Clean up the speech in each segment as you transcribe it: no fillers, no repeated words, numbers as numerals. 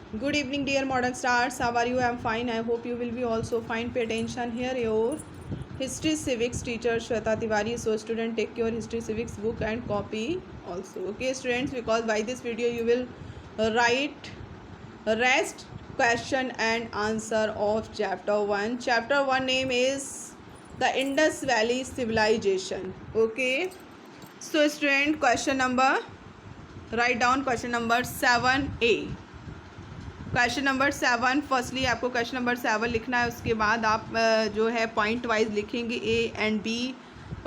Good evening, dear modern stars. How are you? I'm fine. I hope you will be also fine. Pay attention here. Your history civics teacher Shweta Tiwari. So, student, take your history civics book and copy also. Okay, students, because by this video you will write rest question and answer of chapter 1. Chapter 1 name is the Indus Valley Civilization. Okay. So, student, question number, write down question number 7A. Question number 7, firstly आपको question number 7 लिखना है, उसके बाद आप जो है point wise लिखेंगे A and B.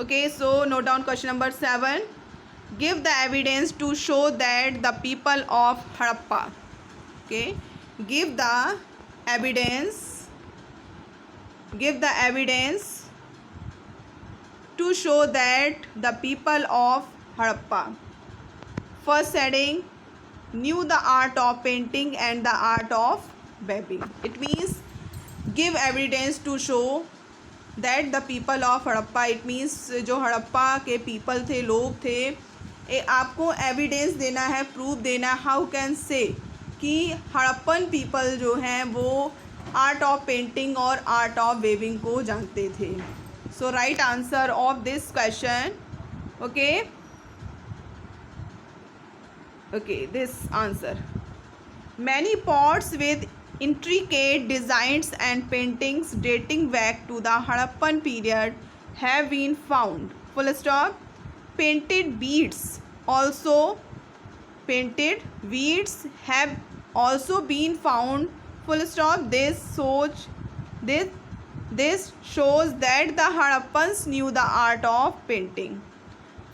Okay, so note down question number 7. Give the evidence to show that the people of Harappa. Okay, give the evidence to show that the people of Harappa first heading knew the art of painting and the art of weaving. It means give evidence to show that the people of Harappa, it means जो हड़प्पा के people थे, लोग थे, आपको evidence देना है, proof देना. How can say कि हड़प्पन पीपल जो हैं वो आर्ट ऑफ पेंटिंग और आर्ट ऑफ वेविंग को जानते थे. So right answer of this question. Okay, this answer. Many pots with intricate designs and paintings dating back to the Harappan period have been found. Full stop. Painted beads have also been found. Full stop. This shows that the Harappans knew the art of painting.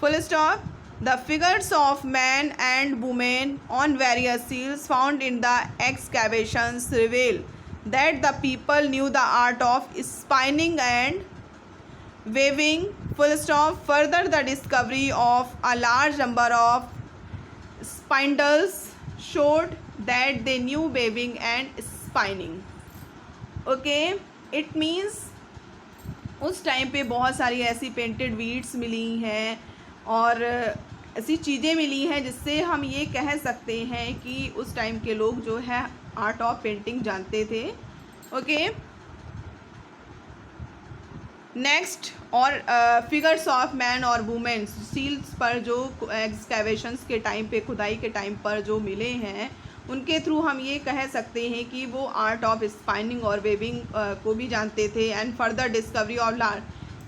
Full stop. The figures of men and women on various seals found in the excavations reveal that the people knew the art of spinning and weaving. Full stop. Further, the discovery of a large number of spindles showed that they knew weaving and spinning. Okay, it means उस time पे बहुत सारी ऐसी painted weeds मिली हैं और ऐसी चीज़ें मिली हैं जिससे हम ये कह सकते हैं कि उस टाइम के लोग जो है आर्ट ऑफ पेंटिंग जानते थे. Okay, next. और फिगर्स ऑफ मैन और वुमेन सील्स पर जो एक्सकैवेशंस के टाइम पे, खुदाई के टाइम पर जो मिले हैं, उनके थ्रू हम ये कह सकते हैं कि वो आर्ट ऑफ स्पाइनिंग और वेविंग को भी जानते थे. एंड फर्दर डिस्कवरी ऑफ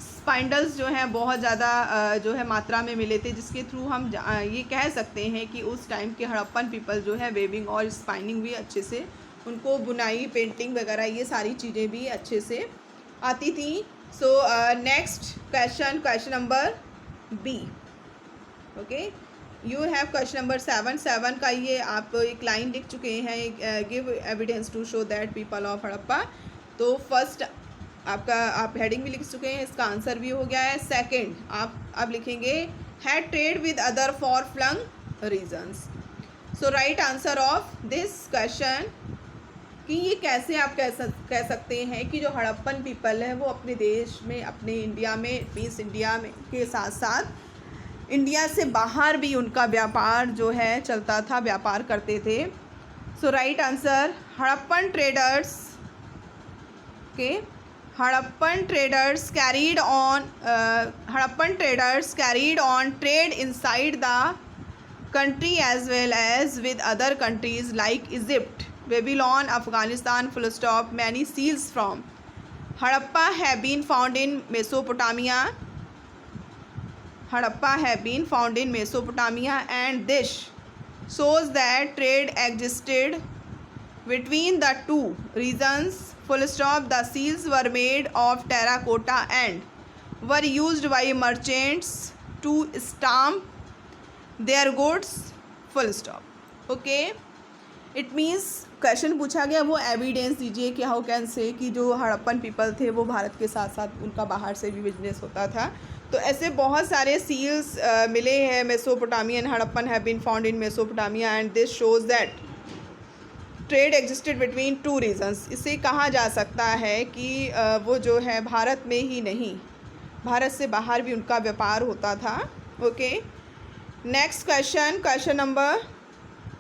स्पाइंडल्स जो हैं बहुत ज़्यादा जो है मात्रा में मिले थे, जिसके थ्रू हम ये कह सकते हैं कि उस टाइम के हड़प्पन पीपल जो है वेविंग और स्पाइनिंग भी अच्छे से, उनको बुनाई, पेंटिंग वगैरह ये सारी चीज़ें भी अच्छे से आती थी. So next question, question number B. Okay, you have question number 7 का ये आप एक लाइन लिख चुके हैं, give evidence to show that people of Harappa. तो फर्स्ट आपका आप हेडिंग भी लिख चुके हैं, इसका आंसर भी हो गया है. सेकंड आप लिखेंगे had trade with other far flung regions. So right answer of this question कि ये कैसे आप कह सकते हैं कि जो हड़प्पन पीपल है वो अपने देश में, अपने इंडिया में, मीन्स इंडिया में के साथ साथ इंडिया से बाहर भी उनका व्यापार जो है चलता था, व्यापार करते थे. So right answer, Harappan traders Harappan traders carried on trade inside the country as well as with other countries like Egypt, Babylon, Afghanistan. Full stop. Many seals from Harappa have been found in Mesopotamia. And this shows that trade existed between the two regions. Full stop. The seals were made of terracotta and were used by merchants to stamp their goods. Full stop. Okay, it means question पूछा गया, वो evidence दीजिए कि how can say कि जो Harappan people थे वो भारत के साथ साथ उनका बाहर से भी बिजनेस होता था. तो ऐसे बहुत सारे सील्स मिले हैं. Mesopotamian Harappan have been found in Mesopotamia and this shows that trade existed between two regions. इससे कहा जा सकता है कि वो जो है भारत में ही नहीं, भारत से बाहर भी उनका व्यापार होता था. Okay, next question, question number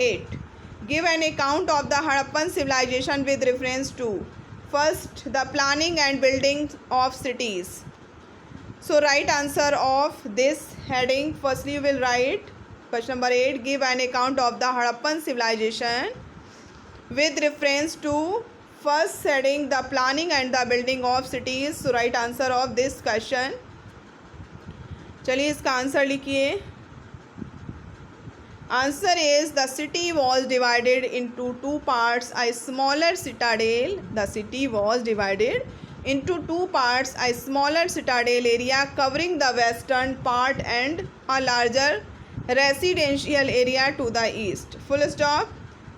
8. Give an account of the Harappan civilization with reference to first the planning and building of cities. So right answer of this heading, firstly you will write question number 8, give an account of the Harappan civilization with reference to first heading the planning and the building of cities. So right answer of this question. चलिए इसका answer लिखिए. Answer is the city was divided into two parts. A smaller citadel. The city was divided into two parts. A smaller citadel area covering the western part and a larger residential area to the east. Full stop.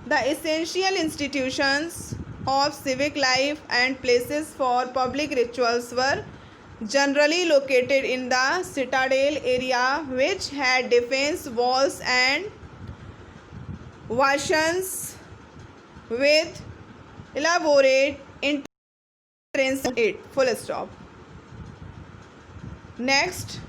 The essential institutions of civic life and places for public rituals were generally located in the citadel area, which had defense walls and bastions with elaborate entrance. It. Full stop. Next,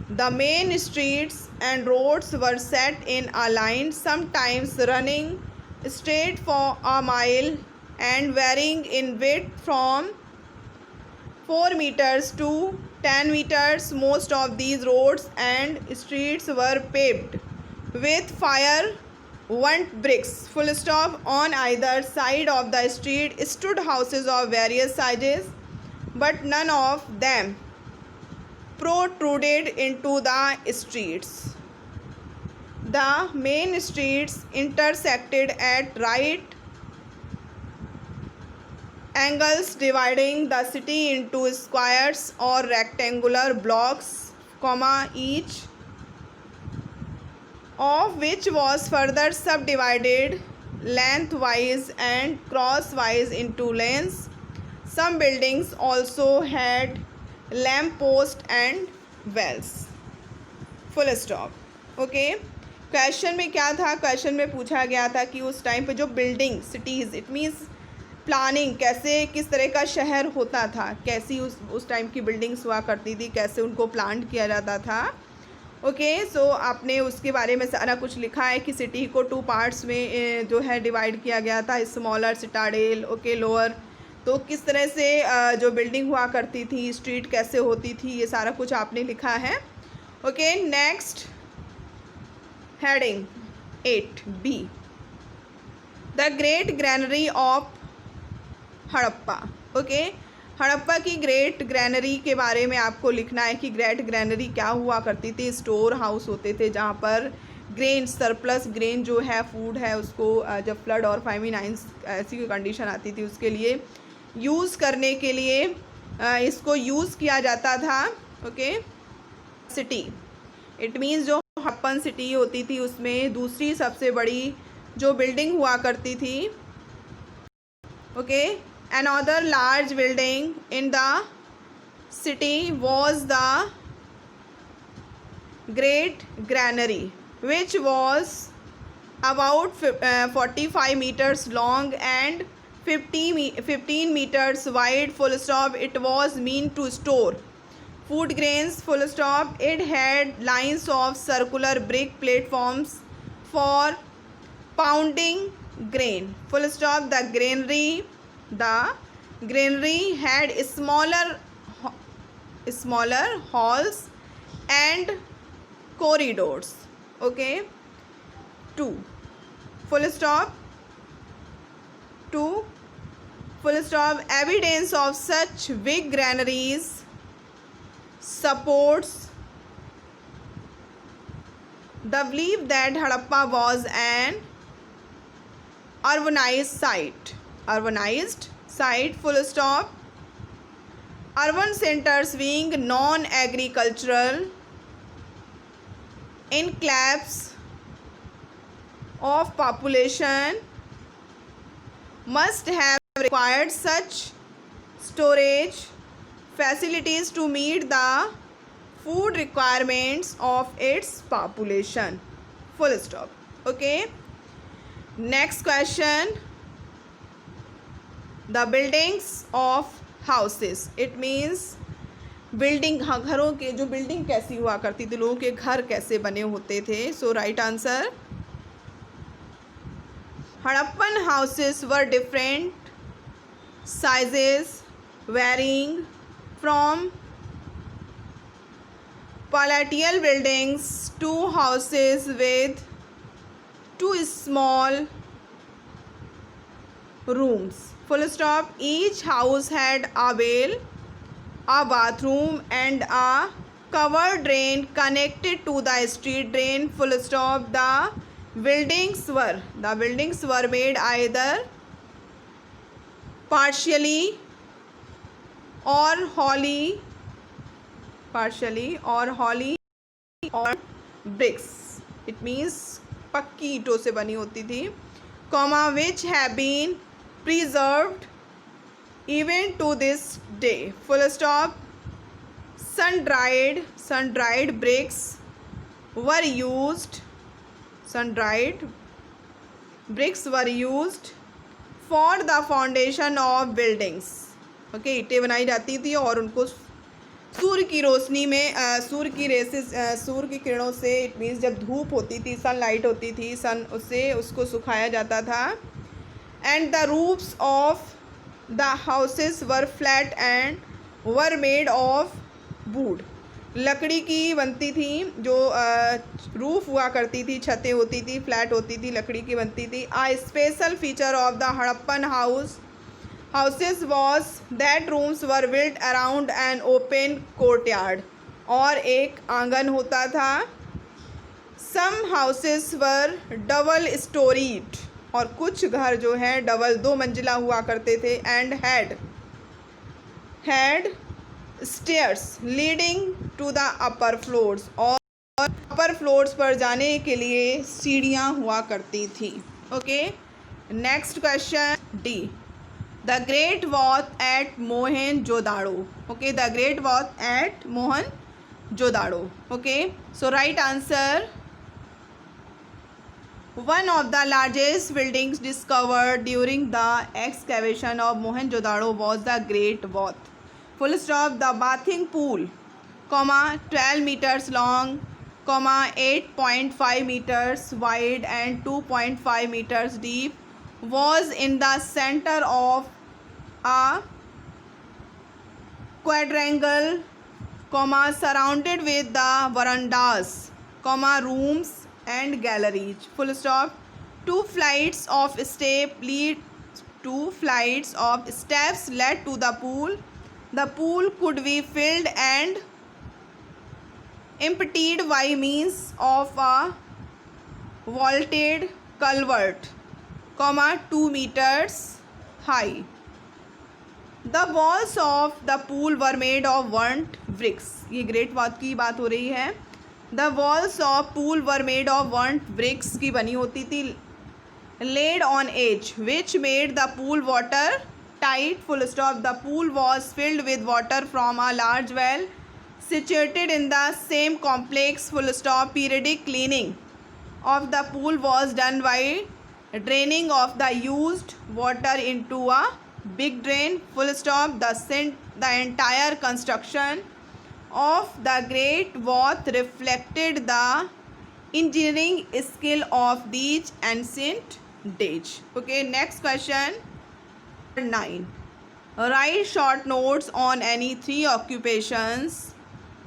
the main streets and roads were set in a line, sometimes running straight for a mile and varying in width from 4 meters to 10 meters. Most of these roads and streets were paved with fire-burnt bricks. Full stop. On either side of the street stood houses of various sizes, but none of them protruded into the streets. The main streets intersected at right angles, dividing the city into squares or rectangular blocks, each of which was further subdivided lengthwise and crosswise into lanes. Some buildings also had lamp posts and wells. Full stop. Okay. Question में क्या था? Question में पूछा गया था कि उस time पे जो building cities, it means planning, कैसे किस तरह का शहर होता था, कैसी उस टाइम की बिल्डिंग्स हुआ करती थी, कैसे उनको प्लान किया जाता था. ओके. सो आपने उसके बारे में सारा कुछ लिखा है कि सिटी को 2 पार्ट्स में जो है डिवाइड किया गया था. Smaller Citadel, okay, lower. तो किस तरह से जो बिल्डिंग हुआ करती थी, स्ट्रीट कैसे होती थी, ये सारा कुछ आपने लिखा है. Okay. Next heading 8B, the great granary of Harappa. Okay. Harappa की ग्रेट ग्रैनरी के बारे में आपको लिखना है कि ग्रेट ग्रैनरी क्या हुआ करती थी. स्टोर हाउस होते थे जहाँ पर ग्रेन, सरप्लस ग्रेन जो है, फूड है, उसको जब फ्लड और फाइमिन ऐसी कोई कंडीशन आती थी उसके लिए यूज़ करने के लिए इसको यूज़ किया जाता था. ओके. सिटी, इट मीन्स जो हड़प्पन सिटी होती थी उसमें दूसरी सबसे बड़ी जो बिल्डिंग हुआ करती थी. Okay. Another large building in the city was the Great Granary, which was about 45 meters long and 15 meters wide. Full stop. It was meant to store food grains. Full stop. It had lines of circular brick platforms for pounding grain. Full stop. The granary had smaller halls and corridors. Okay. 2. Full stop. 2. Full stop. Evidence of such big granaries supports the belief that Harappa was an urbanized site. Full stop. Urban centers being non-agricultural enclaves of population must have required such storage facilities to meet the food requirements of its population. Full stop. Okay. Next question. The buildings of houses. It means building, घरों के जो building कैसी हुआ करती थी, लोगों के घर कैसे बने होते थे. So right answer Harappan houses were different sizes, varying from palatial buildings to houses with two small rooms. Full stop. Each house had a well, a bathroom and a covered drain connected to the street drain. Full stop. The buildings were made either partially or wholly or bricks. It means पक्की ईंटों से बनी होती थी. Comma, which have been preserved even to this day. Full stop. Sun dried bricks were used for the foundation of buildings. Okay, ईंटें बनाई जाती थी और उनको सूर्य की रोशनी में सूर्य की किरणों से, इट मीन्स जब धूप होती थी, सनलाइट होती थी, उसको सुखाया जाता था. And the roofs of the houses were flat and were made of would. लकड़ी की बनती थी, जो रूफ हुआ करती थी, छतें होती थी, फ्लैट होती थी, लकड़ी की बनती थी. A special feature of the Harappan houses was that rooms were built around an open courtyard. और एक आंगन होता था. Some houses were double storied. और कुछ घर जो है दो मंजिला हुआ करते थे. And had stairs leading to the upper floors. और अपर फ्लोर्स पर जाने के लिए सीढ़ियाँ हुआ करती थी. Okay, next question D. The Great Bath at Mohenjo-daro. Okay, the Great Bath at Mohenjo-daro. Okay, so right answer. One of the largest buildings discovered during the excavation of Mohenjo-daro was the Great Bath. Full stop. The bathing pool, 12 meters long, 8.5 meters wide and 2.5 meters deep, was in the center of a quadrangle, surrounded with the verandas, rooms and galleries. Full stop. Two flights of steps led to the pool. The pool could be filled and emptied by means of a vaulted culvert, 2 meters high. The walls of the pool were made of burnt bricks. ये great bath की बात हो रही है. The walls of pool were made of burnt bricks की बनी होती थी, laid on edge, which made the pool water tight. Full stop. The pool was filled with water from a large well situated in the same complex. Full stop. Periodic cleaning of the pool was done by draining of the used water into a big drain. Full stop. The entire construction of the Great Bath reflected the engineering skill of these ancient days. Okay, next question 9. Write short notes on any 3 occupations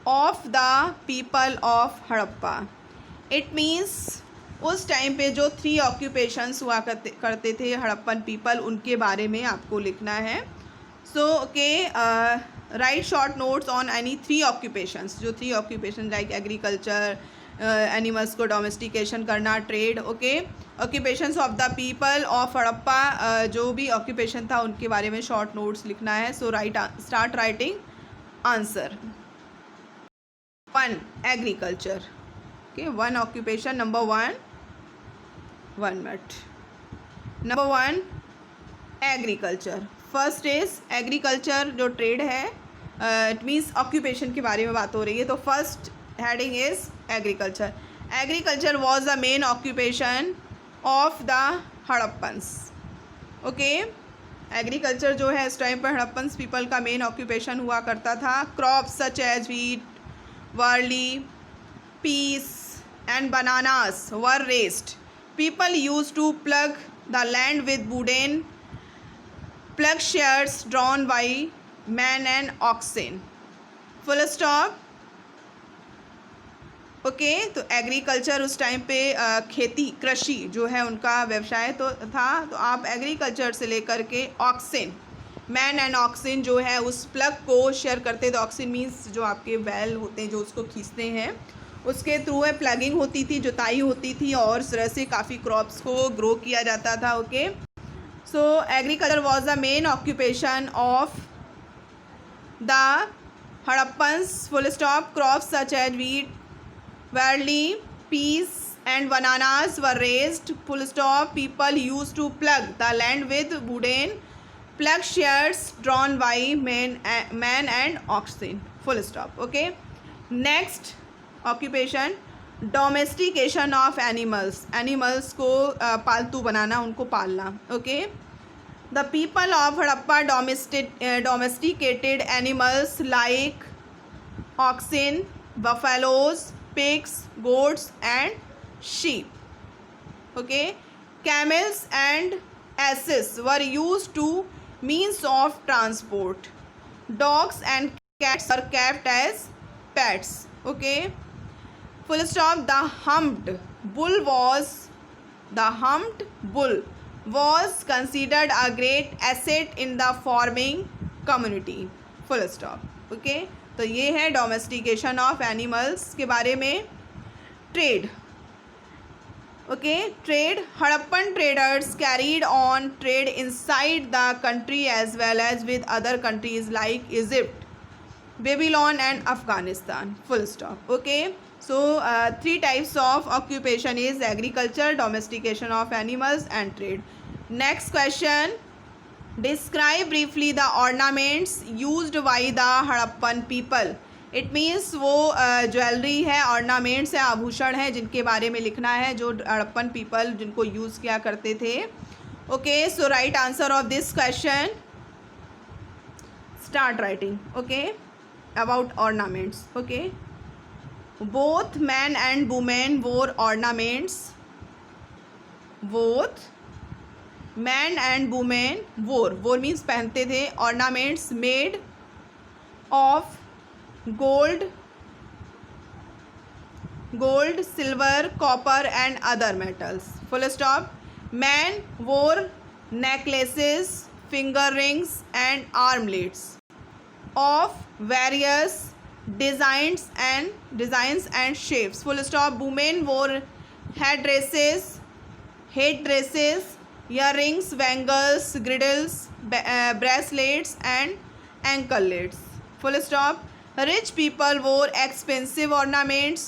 of the people of Harappa. It means उस time पे जो 3 occupations हुआ करते थे Harappan people, उनके बारे में आपको लिखना है. So okay, right short notes on any 3 occupations. जो 3 ऑक्यूपेशन लाइक एग्रीकल्चर, एनिमल्स को डोमेस्टिकेशन करना, trade. Okay, occupations of the people of Harappa, जो भी ऑक्यूपेशन था उनके बारे में शॉर्ट नोट्स लिखना है. So start writing answer. 1. Agriculture. Okay, 1 occupation. Number 1 minute. Number 1 agriculture. First is agriculture, जो ट्रेड है, इट मीन्स ऑक्यूपेशन के बारे में बात हो रही है. तो first heading is agriculture. Agriculture was the main occupation of the Harappans. Okay, agriculture जो है इस टाइम पर हड़प्पन्स पीपल का मेन ऑक्यूपेशन हुआ करता था. Crops such as wheat, barley, peas and bananas were raised. People used to plug the land with wooden plowshares drawn by men and oxen. Full stop. Okay तो agriculture उस time पे खेती कृषि जो है उनका व्यवसाय तो था, तो आप एग्रीकल्चर से लेकर के ऑक्सिन, मैन एंड ऑक्सिन जो है उस प्लग को शेयर करते। तो ऑक्सिन मीन्स जो आपके बैल होते हैं जो उसको खींचते हैं, उसके थ्रू है प्लगिंग होती थी, जुताई होती थी और इस तरह से काफ़ी क्रॉप्स को ग्रो किया जाता था। Okay so agriculture was the main occupation of the Harappans. Full stop. Crops such as wheat, barley, peas and bananas were raised. Full stop. People used to plug the land with wooden plowshares drawn by men and oxen. Full stop. Okay. Next occupation, domestication of animals. Animals को पालतू बनाना, उनको पालना. Okay. The people of Harappa domesticated animals like oxen, buffaloes, pigs, goats and sheep. Okay, camels and asses were used to means of transport. Dogs and cats are kept as pets. Okay, full stop. The humped bull was considered a great asset in the farming community. Full stop. Okay, तो ये है domestication of animals के बारे में। Trade. Okay, trade. Harappan traders carried on trade inside the country as well as with other countries like Egypt, Babylon and Afghanistan. Full stop. Okay so 3 types of occupation is agriculture, domestication of animals and trade. Next question, describe briefly the ornaments used by the Harappan people. It means वो jewellery है, ornaments है, आभूषण है जिनके बारे में लिखना है जो हड़प्पन पीपल जिनको यूज़ किया करते थे. Okay so right answer of this question. Start writing. Okay about ornaments. Okay, both men and women wore ornaments. Both men and women wore means पहनते थे. Ornaments made of gold, silver, copper and other metals. Full stop. Men wore necklaces, finger rings and armlets of various designs and shapes. Full stop. Women wore head dresses, earrings, bangles, girdles, bracelets and anklets. Full stop. Rich people wore expensive ornaments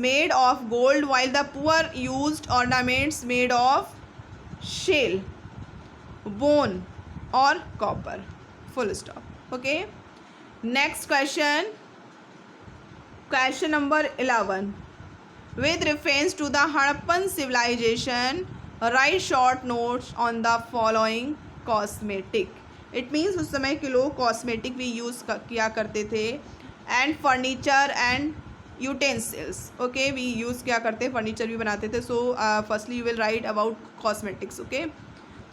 made of gold, while the poor used ornaments made of shell, bone or copper. Full stop. Okay. Next question. Question number 11. With reference to the Harappan civilization, write short notes on the following cosmetic. It means उस समय के लोग cosmetic भी use किया करते थे. And furniture and utensils. Okay, we use किया करते, फर्नीचर भी बनाते थे. So firstly you will write about cosmetics. Okay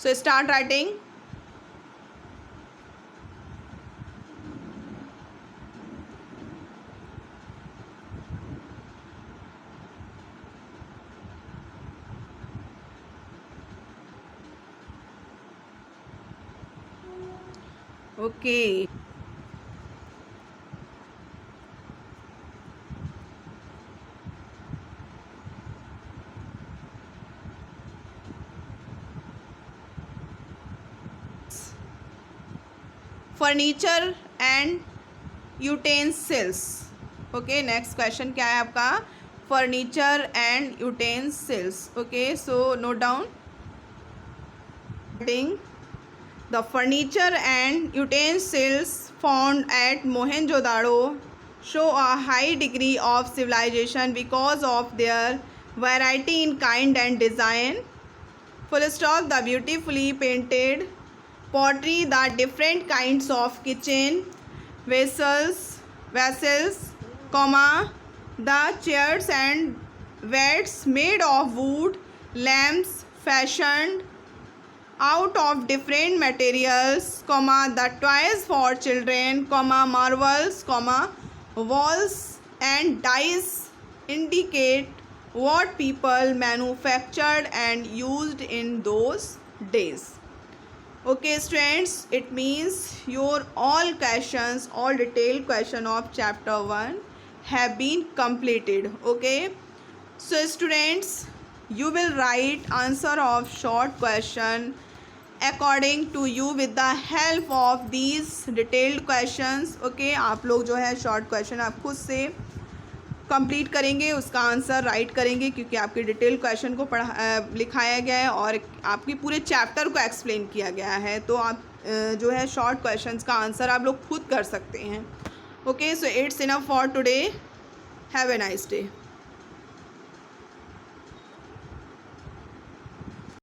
so start writing. Okay. Furniture and utensils. Okay, next question क्या है आपका? Furniture and utensils. Okay so note down. The furniture and utensils found at Mohenjo-daro show a high degree of civilization because of their variety in kind and design. Full stop. The beautifully painted pottery, the different kinds of kitchen vessels, comma, the chairs and vats made of wood, lamps fashioned out of different materials, the toys for children, marbles, walls and dice indicate what people manufactured and used in those days. Okay students, it means your all questions, all detailed question of chapter 1 have been completed. Okay, so students, you will write answer of short question according to you with the help of these detailed questions. Okay, आप लोग जो है short question आप खुद से complete करेंगे, उसका answer right करेंगे, क्योंकि आपके डिटेल क्वेश्चन को लिखाया गया है और आपके पूरे चैप्टर को एक्सप्लेन किया गया है, तो आप जो है शॉर्ट क्वेश्चंस का आंसर आप लोग खुद कर सकते हैं. Okay, so it's enough for today. Have a nice day.